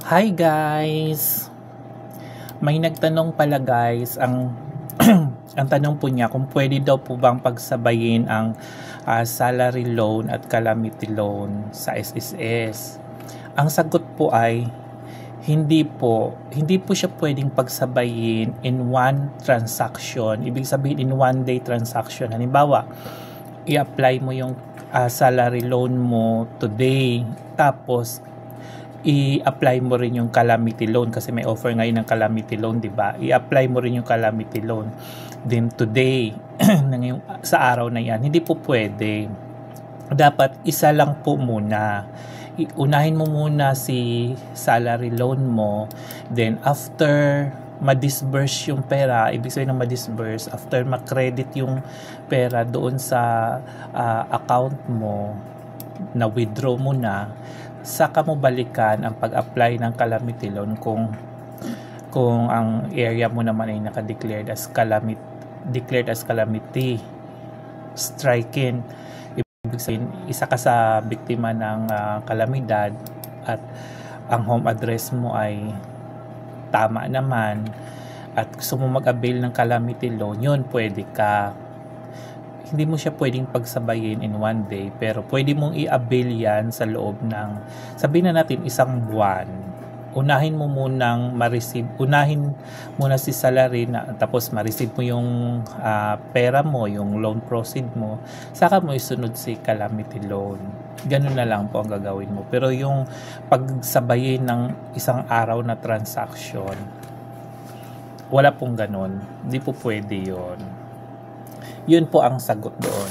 Hi guys! May nagtanong pala guys, ang ang tanong po niya kung pwede daw po bang pagsabayin ang salary loan at calamity loan sa SSS. Ang sagot po ay hindi po siya pwedeng pagsabayin in one transaction. Ibig sabihin in one day transaction. Halimbawa, i-apply mo yung salary loan mo today, tapos i-apply mo rin yung calamity loan kasi may offer ngayon ng calamity loan, di ba? I-apply mo rin yung calamity loan then today sa araw na yan. Hindi po pwede. Dapat isa lang po muna. Unahin mo muna si salary loan mo, then after ma-disburse yung pera, ibig sabihin ng ma-disburse, after ma-credit yung pera doon sa account mo, na withdraw mo na, saka mo balikan ang pag-apply ng calamity loan kung ang area mo naman ay naka-declared as calamity stricken. Ibig sabihin, isa ka sa biktima ng kalamidad at ang home address mo ay tama naman at gusto mo mag-avail ng calamity loan, yun pwede ka. Hindi mo siya pwedeng pagsabayin in one day, pero pwede mong i-avail yan sa loob ng, sabihin na natin, isang buwan. Unahin mo muna si salary tapos ma-receive mo yung pera mo, yung loan proceed mo, saka mo isunod si calamity loan. Ganun na lang po ang gagawin mo. Pero yung pagsabayin ng isang araw na transaction, wala pong ganun. Hindi po pwede yun. Yun po ang sagot doon.